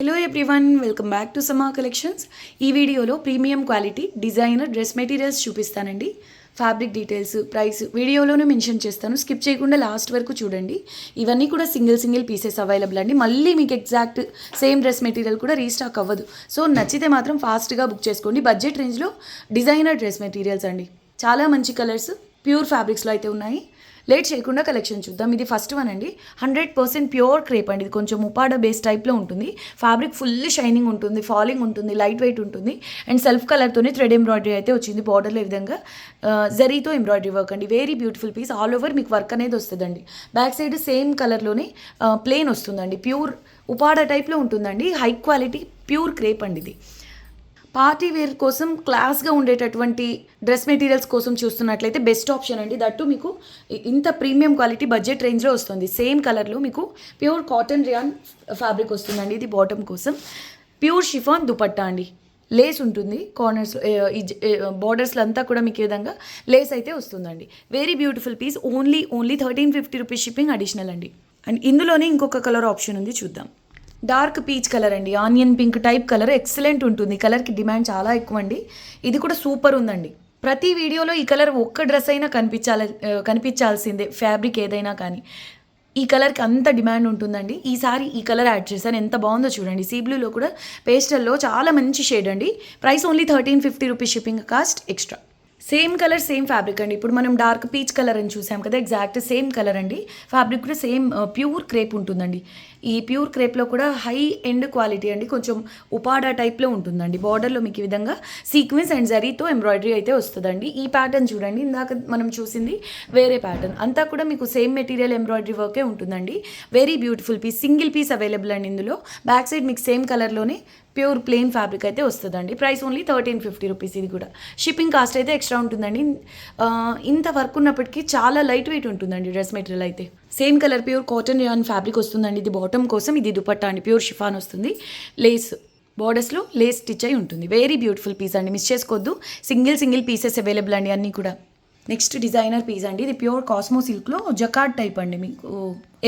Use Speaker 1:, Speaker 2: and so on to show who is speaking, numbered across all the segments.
Speaker 1: Hello everyone, welcome back to సమా collections. ఈ వీడియోలో premium quality designer dress materials చూపిస్తానండి. ఫ్యాబ్రిక్ డీటెయిల్స్, ప్రైస్ వీడియోలోనే మెన్షన్ చేస్తాను. స్కిప్ చేయకుండా లాస్ట్ వరకు చూడండి. ఇవన్నీ కూడా సింగిల్ పీసెస్ అవైలబుల్ అండి. మళ్ళీ మీకు ఎగ్జాక్ట్ సేమ్ డ్రెస్ మెటీరియల్ కూడా రీస్టాక్ అవ్వదు. సో నచ్చితే మాత్రం ఫాస్ట్గా బుక్ చేసుకోండి. బడ్జెట్ రేంజ్లో డిజైనర్ డ్రెస్ మెటీరియల్స్ అండి. చాలా మంచి కలర్స్ ప్యూర్ ఫ్యాబ్రిక్స్లో అయితే ఉన్నాయి. లేట్ చేయకుండా కలెక్షన్ చూద్దాం. ఇది ఫస్ట్ వన్ అండి. 100% ప్యూర్ క్రేప్ అండి. ఇది కొంచెం ఉపాడ బేస్ టైప్లో ఉంటుంది. ఫ్యాబ్రిక్ ఫుల్ షైనింగ్ ఉంటుంది, ఫాలింగ్ ఉంటుంది, లైట్ వెయిట్ ఉంటుంది. అండ్ సెల్ఫ్ కలర్తోనే థ్రెడ్ ఎంబ్రాయిడరీ అయితే వచ్చింది. బార్డర్లో ఈ విధంగా జరీతో ఎంబ్రాయిడరీ వర్క్ అండి. Very beautiful piece. All over మీకు వర్క్ అనేది వస్తుందండి. బ్యాక్ సైడ్ సేమ్ కలర్లోనే ప్లెయిన్ వస్తుందండి. ప్యూర్ ఉపాడ టైప్లో ఉంటుందండి. హై క్వాలిటీ ప్యూర్ క్రేప్ అండి ఇది. పార్టీ వేర్ కోసం క్లాస్గా ఉండేటటువంటి డ్రెస్ మెటీరియల్స్ కోసం చూస్తున్నట్లయితే బెస్ట్ ఆప్షన్ అండి. దట్టు మీకు ఇంత ప్రీమియం క్వాలిటీ బడ్జెట్ రేంజ్లో వస్తుంది. సేమ్ కలర్లో మీకు ప్యూర్ కాటన్ రియాన్ ఫ్యాబ్రిక్ వస్తుందండి. ఇది బాటమ్ కోసం ప్యూర్ షిఫాన్ దుపట్టా అండి. లేస్ ఉంటుంది కార్నర్స్లో, బార్డర్స్లో అంతా కూడా మీకు ఈ విధంగా లేస్ అయితే వస్తుందండి. Very beautiful piece. Only 1350 rupees shipping additional అండి. అండ్ ఇందులోనే ఇంకొక కలర్ ఆప్షన్ ఉంది, చూద్దాం. డార్క్ పీచ్ కలర్ అండి. Onion pink type colour excellent ఉంటుంది. కలర్కి డిమాండ్ చాలా ఎక్కువ అండి. ఇది కూడా సూపర్ ఉందండి. ప్రతి వీడియోలో ఈ కలర్ ఒక్క డ్రెస్ అయినా కనిపించాల్సిందే, ఫ్యాబ్రిక్ ఏదైనా కానీ. ఈ కలర్కి అంత డిమాండ్ ఉంటుందండి. ఈసారి ఈ కలర్ యాడ్ చేశాను. ఎంత బాగుందో చూడండి. సీ బ్లూలో కూడా పేస్టల్లో చాలా మంచి షేడ్ అండి. Price only 1350 rupees shipping cost extra. Same colour same fabric అండి. ఇప్పుడు మనం డార్క్ పీచ్ కలర్ అని చూసాం కదా, ఎగ్జాక్ట్ సేమ్ కలర్ అండి. ఫ్యాబ్రిక్ కూడా సేమ్ ప్యూర్ క్రేప్ ఉంటుందండి. ఈ ప్యూర్ క్రేప్లో కూడా హై ఎండ్ క్వాలిటీ అండి. కొంచెం ఉపాడా టైప్లో ఉంటుందండి. బార్డర్లో మీకు ఈ విధంగా సీక్వెన్స్ అండ్ జరీతో ఎంబ్రాయిడరీ అయితే వస్తుందండి. ఈ ప్యాటర్న్ చూడండి, ఇందాక మనం చూసింది వేరే ప్యాటర్న్. అంతా కూడా మీకు సేమ్ మెటీరియల్ ఎంబ్రాయిడరీ వర్కే ఉంటుందండి. Very beautiful piece. Single piece available అండి. ఇందులో బ్యాక్ సైడ్ మీకు సేమ్ కలర్లోనే ప్యూర్ ప్లెయిన్ ఫ్యాబ్రిక్ అయితే వస్తుందండి. Price only 1350 rupees. ఇది కూడా షిప్పింగ్ కాస్ట్ అయితే ఎక్స్ట్రా ఉంటుందండి. ఇంత వర్క్ ఉన్నప్పటికీ చాలా లైట్ వెయిట్ ఉంటుందండి డ్రెస్ మెటీరియల్ అయితే. Same colour pure cotton rayon fabric వస్తుందండి. ఇది బాటమ్ కోసం, ఇది దుపట్టా అండి. ప్యూర్ షిఫాన్ వస్తుంది. లేస్ బార్డర్స్లో లేస్ స్టిచ్ అయి ఉంటుంది. వెరీ బ్యూటిఫుల్ పీస్ అండి. మిస్ చేసుకోవద్దు. సింగిల్ పీసెస్ అవైలబుల్ అండి అన్నీ కూడా. నెక్స్ట్ డిజైనర్ పీస్ అండి. ఇది ప్యూర్ కాస్మో సిల్క్లో జకార్డ్ టైప్ అండి. మీకు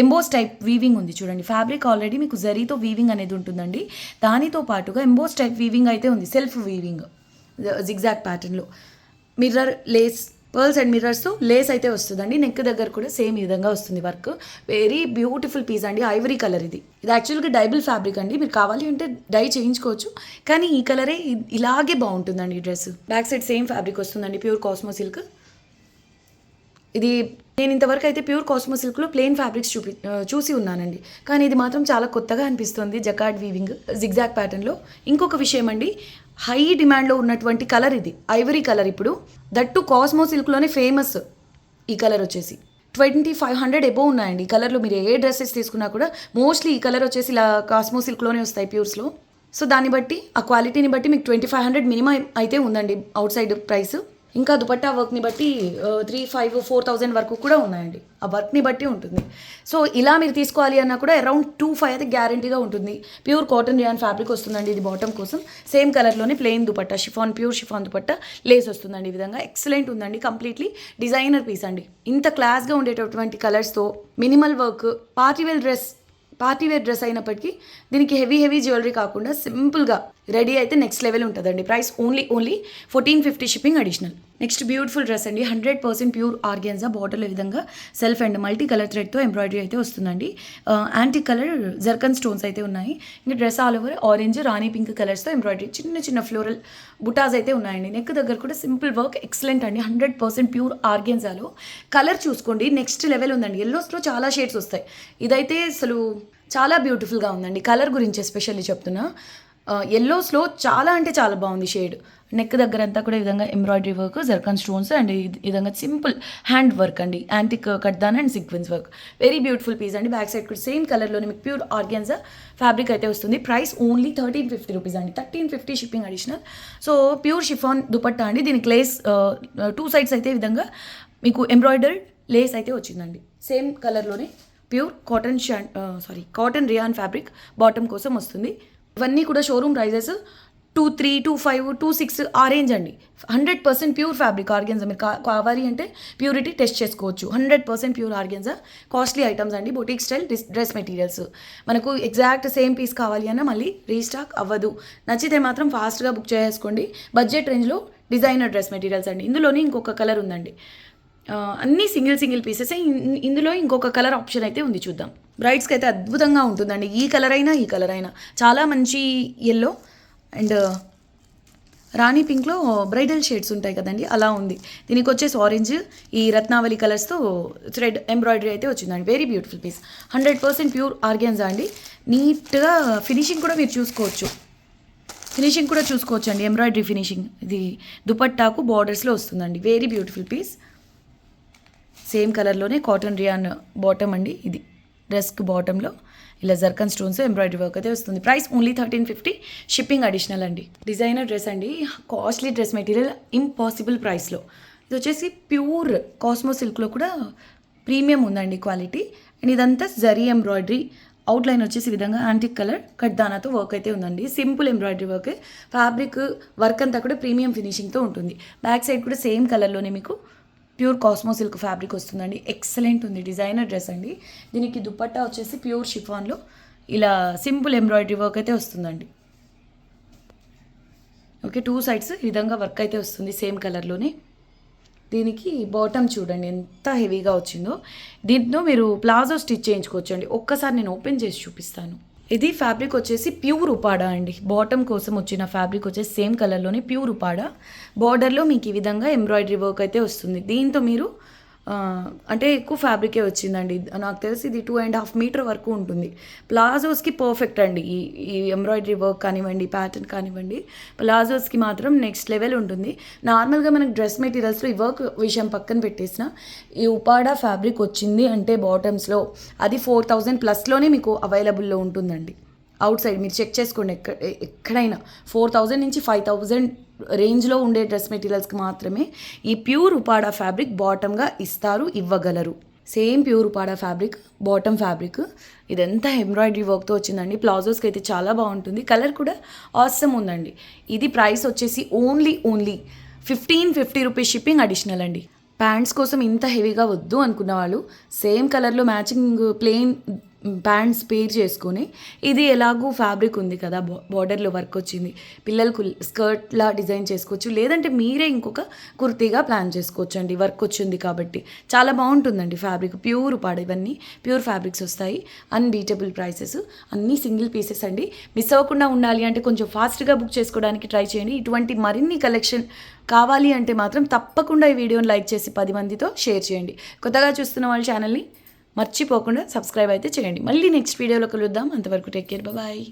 Speaker 1: ఎంబోస్ టైప్ వీవింగ్ ఉంది చూడండి. ఫ్యాబ్రిక్ ఆల్రెడీ మీకు జరీతో వీవింగ్ అనేది ఉంటుందండి. దానితో పాటుగా ఎంబోస్ టైప్ వీవింగ్ అయితే ఉంది. సెల్ఫ్ వీవింగ్ జిగ్జాగ్ ప్యాటర్న్లో మిర్రర్ లేస్, పర్ల్స్ అండ్ మిర్రర్స్తో లేస్ అయితే వస్తుందండి. నెక్ దగ్గర కూడా సేమ్ ఈ విధంగా వస్తుంది వర్క్. వెరీ బ్యూటిఫుల్ పీస్ అండి. ఐవరీ కలర్ ఇది. ఇది యాక్చువల్గా డైబుల్ ఫ్యాబ్రిక్ అండి. మీరు కావాలి అంటే డై చేయించుకోవచ్చు, కానీ ఈ కలరే ఇలాగే బాగుంటుందండి ఈ dress. Back side same fabric వస్తుందండి. Pure cosmo silk. ఇది నేను ఇంతవరకు అయితే ప్యూర్ కాస్మో సిల్క్లో ప్లెయిన్ ఫ్యాబ్రిక్స్ చూసి ఉన్నానండి, కానీ ఇది మాత్రం చాలా కొత్తగా అనిపిస్తుంది. జకార్డ్ వీవింగ్ జిగ్జాగ్ ప్యాటర్న్లో. ఇంకొక విషయం అండి, హై డిమాండ్లో ఉన్నటువంటి కలర్ ఇది. Ivory colour. ఇప్పుడు దట్టు కాస్మో సిల్క్లోనే ఫేమస్ ఈ కలర్ వచ్చేసి. 2500 ఎబో ఉన్నాయండి ఈ కలర్లో. మీరు ఏ డ్రెస్సెస్ తీసుకున్నా కూడా మోస్ట్లీ ఈ కలర్ వచ్చేసి ఇలా కాస్మో సిల్క్లోనే వస్తాయి ప్యూర్స్లో. సో దాన్ని బట్టి, ఆ క్వాలిటీని బట్టి మీకు 2500 మినిమం అయితే ఉందండి అవుట్ సైడ్ ప్రైస్. ఇంకా దుపట్టా వర్క్ని బట్టి 3,500-4,000 వరకు కూడా ఉన్నాయండి. ఆ వర్క్ని బట్టి ఉంటుంది. సో ఇలా మీరు తీసుకోవాలి అన్నా కూడా అరౌండ్ 2,500 అయితే గ్యారంటీగా ఉంటుంది. ప్యూర్ కాటన్ రియాన్ ఫ్యాబ్రిక్ వస్తుందండి. ఇది బాటమ్ కోసం సేమ్ కలర్లోనే plain dupatta, pure chiffon dupatta lace వస్తుందండి. ఈ విధంగా ఎక్సలెంట్ ఉందండి. కంప్లీట్లీ డిజైనర్ పీస్ అండి. ఇంత క్లాస్గా ఉండేటటువంటి కలర్స్తో minimal work, party wear dress అయినప్పటికీ దీనికి హెవీ జ్యువెలరీ కాకుండా సింపుల్గా రెడీ అయితే నెక్స్ట్ లెవెల్ ఉంటుందండి. Price only 1450 shipping additional. Next beautiful dress అండి. 100% ప్యూర్ ఆర్గాన్జా. బార్డర్లో విధంగా సెల్ఫ్ అండ్ మల్టీ కలర్ థ్రెడ్తో ఎంబ్రాయిడరీ అయితే వస్తుందండి. యాంటిక్ కలర్ జర్కన్ స్టోన్స్ అయితే ఉన్నాయి. ఇంకా dress all over orange, rani pink కలర్స్తో ఎంబ్రాయిడరీ, చిన్న ఫ్లోరల్ బుటాస్ అయితే ఉన్నాయండి. నెక్ దగ్గర కూడా సింపుల్ వర్క్ ఎక్సలెంట్ అండి. 100% ప్యూర్ ఆర్గాన్జాలో. కలర్ చూసుకోండి, నెక్స్ట్ లెవెల్ ఉందండి. ఎల్లోస్లో చాలా షేడ్స్ వస్తాయి. ఇదైతే అసలు చాలా బ్యూటిఫుల్గా ఉందండి. కలర్ గురించి ఎస్పెషల్లీ చెప్తున్నా. ఎల్లోస్లో చాలా అంటే చాలా బాగుంది షేడ్. నెక్ దగ్గర అంతా కూడా ఈ విధంగా embroidery work, zircon stones and ఈ విధంగా సింపుల్ హ్యాండ్ వర్క్ అండి. Antique cutdana and sequence work. Very beautiful piece అండి. బ్యాక్ సైడ్ కూడా సేమ్ కలర్లోనే మీకు ప్యూర్ ఆర్గాన్జా ఫ్యాబ్రిక్ అయితే వస్తుంది. ప్రైస్ ఓన్లీ 1350 రూపీస్ అండి. 1350 shipping additional. So pure chiffon dupatta అండి. దీనికి లేస్ 2 సైడ్స్ అయితే ఈ విధంగా మీకు ఎంబ్రాయిడర్డ్ లేస్ అయితే వచ్చిందండి. సేమ్ కలర్లోనే pure cotton rayon fabric bottom కోసం వస్తుంది. ఇవన్నీ కూడా షోరూమ్ ప్రైజెస్ 23, 25, 26 ఆ రేంజ్ అండి. 100% ప్యూర్ ఫ్యాబ్రిక్ ఆర్గెన్జా. మీరు కావాలి అంటే ప్యూరిటీ టెస్ట్ చేసుకోవచ్చు. 100% ప్యూర్ ఆర్గెన్జా. కాస్ట్లీ ఐటమ్స్ అండి. Boutique style dress materials. మనకు ఎగ్జాక్ట్ సేమ్ పీస్ కావాలి అన్నా మళ్ళీ రీస్టాక్ అవ్వదు. నచ్చితే మాత్రం ఫాస్ట్గా బుక్ చేసుకోండి. బడ్జెట్ రేంజ్లో డిజైనర్ డ్రెస్ మెటీరియల్స్ అండి. ఇందులోనే ఇంకొక కలర్ ఉందండి. అన్నీ సింగిల్ పీసెస్. ఇందులో ఇంకొక కలర్ ఆప్షన్ అయితే ఉంది, చూద్దాం. బ్రైడ్స్కి అయితే అద్భుతంగా ఉంటుందండి. ఈ కలర్ అయినా చాలా మంచి ఎల్లో అండ్ రాణి పింక్లో బ్రైడల్ షేడ్స్ ఉంటాయి కదండి, అలా ఉంది. దీనికి వచ్చేసి ఆరెంజ్, ఈ రత్నావళి కలర్స్తో థ్రెడ్ ఎంబ్రాయిడరీ అయితే వచ్చిందండి. Very beautiful piece. 100% pure organza అండి. నీట్గా ఫినిషింగ్ కూడా మీరు చూసుకోవచ్చు. అండి, ఎంబ్రాయిడరీ ఫినిషింగ్. ఇది దుపట్టాకు బార్డర్స్లో వస్తుందండి. Very beautiful piece. సేమ్ కలర్లోనే కాటన్ రియాన్ బాటమ్ అండి. ఇది డ్రెస్కి బాటంలో ఇలా జర్కన్ స్టోన్స్ ఎంబ్రాయిడరీ వర్క్ అయితే వస్తుంది. ప్రైస్ ఓన్లీ 1350, షిప్పింగ్ అడిషనల్ అండి. డిజైనర్ డ్రెస్ అండి, కాస్ట్లీ డ్రెస్ మెటీరియల్, ఇంపాసిబుల్ ప్రైస్లో. ఇది వచ్చేసి ప్యూర్ కాస్మో సిల్క్లో కూడా ప్రీమియం ఉందండి క్వాలిటీ. అండ్ ఇదంతా జరీ ఎంబ్రాయిడరీ. అవుట్లైన్ వచ్చేసి ఈ విధంగా యాంటిక్ కలర్ కట్దానాతో వర్క్ అయితే ఉందండి. Simple embroidery work. Fabric work అంతా కూడా ప్రీమియం ఫినిషింగ్తో ఉంటుంది. బ్యాక్ సైడ్ కూడా సేమ్ కలర్లోనే మీకు ప్యూర్ కాస్మో సిల్క్ ఫ్యాబ్రిక్ వస్తుందండి. ఎక్సలెంట్ ఉంది. డిజైనర్ డ్రెస్ అండి. దీనికి దుపట్టా వచ్చేసి ప్యూర్ షిఫాన్లో ఇలా సింపుల్ ఎంబ్రాయిడరీ వర్క్ అయితే వస్తుందండి. ఓకే, 2 సైడ్స్ ఈ విధంగా వర్క్ అయితే వస్తుంది సేమ్ కలర్లోనే. దీనికి బాటమ్ చూడండి ఎంత హెవీగా వచ్చిందో. దీంట్లో మీరు ప్లాజో స్టిచ్ చేయించుకోవచ్చు అండి. ఒక్కసారి నేను ఓపెన్ చేసి చూపిస్తాను. ఇది ఫ్యాబ్రిక్ వచ్చేసి ప్యూర్ ఉపాడా అండి. బాటమ్ కోసం వచ్చిన ఫ్యాబ్రిక్ వచ్చేసి సేమ్ కలర్లోనే ప్యూర్ ఉపాడా. బార్డర్లో మీకు ఈ విధంగా ఎంబ్రాయిడరీ వర్క్ అయితే వస్తుంది. దీంతో మీరు అంటే ఎక్కువ ఫ్యాబ్రికే వచ్చిందండి. నాకు తెలిసి ఇది 2.5 మీటర్ వరకు ఉంటుంది. ప్లాజోస్కి పర్ఫెక్ట్ అండి. ఈ ఎంబ్రాయిడరీ వర్క్ కానివ్వండి, ప్యాటర్న్ కానివ్వండి, ప్లాజోస్కి మాత్రం నెక్స్ట్ లెవెల్ ఉంటుంది. నార్మల్గా మనకు డ్రెస్ మెటీరియల్స్లో ఈ వర్క్ విషయం పక్కన పెట్టేసిన ఈ ఉపాడా ఫ్యాబ్రిక్ వచ్చింది అంటే బాటమ్స్లో అది 4000 ప్లస్లోనే మీకు అవైలబుల్లో ఉంటుందండి. అవుట్ సైడ్ మీరు చెక్ చేసుకోండి. ఎక్కడైనా 4000 నుంచి 5000 రేంజ్లో ఉండే డ్రెస్ మెటీరియల్స్కి మాత్రమే ఈ ప్యూర్ ఉపాడా ఫ్యాబ్రిక్ బాటమ్గా ఇవ్వగలరు. Same pure Uppada fabric bottom fabric. ఇదంతా ఎంబ్రాయిడరీ వర్క్తో వచ్చిందండి. ప్లాజోస్కి అయితే చాలా బాగుంటుంది. కలర్ కూడా ఆసమ్ ఉందండి. ఇది ప్రైస్ వచ్చేసి ఓన్లీ 1550 రూపీస్, షిప్పింగ్ అడిషనల్ అండి. ప్యాంట్స్ కోసం ఇంత హెవీగా వద్దు అనుకున్న వాళ్ళు సేమ్ కలర్లో మ్యాచింగ్ ప్లెయిన్ ప్యాంట్స్ పేర్ చేసుకొని, ఇది ఎలాగూ ఫ్యాబ్రిక్ ఉంది కదా, బార్డర్లో వర్క్ వచ్చింది, పిల్లలకు స్కర్ట్లా డిజైన్ చేసుకోవచ్చు. లేదంటే మీరే ఇంకొక కుర్తీగా ప్లాన్ చేసుకోవచ్చు అండి. వర్క్ వచ్చింది కాబట్టి చాలా బాగుంటుందండి ఫ్యాబ్రిక్. ప్యూర్ ఉపాడా, ఇవన్నీ ప్యూర్ ఫ్యాబ్రిక్స్ వస్తాయి. అన్బీటబుల్ ప్రైసెస్, అన్నీ సింగిల్ పీసెస్ అండి. మిస్ అవ్వకుండా ఉండాలి అంటే కొంచెం ఫాస్ట్గా బుక్ చేసుకోవడానికి ట్రై చేయండి. ఇటువంటి మరిన్ని కలెక్షన్ కావాలి అంటే మాత్రం తప్పకుండా ఈ వీడియోని లైక్ చేసి 10 మందితో షేర్ చేయండి. కొత్తగా చూస్తున్న వాళ్ళ ఛానల్ని మర్చిపోకుండా సబ్స్క్రైబ్ అయితే చేయండి. మళ్ళీ నెక్స్ట్ వీడియోలో కలుద్దాం. అంతవరకు టేక్ కేర్, బాయ్.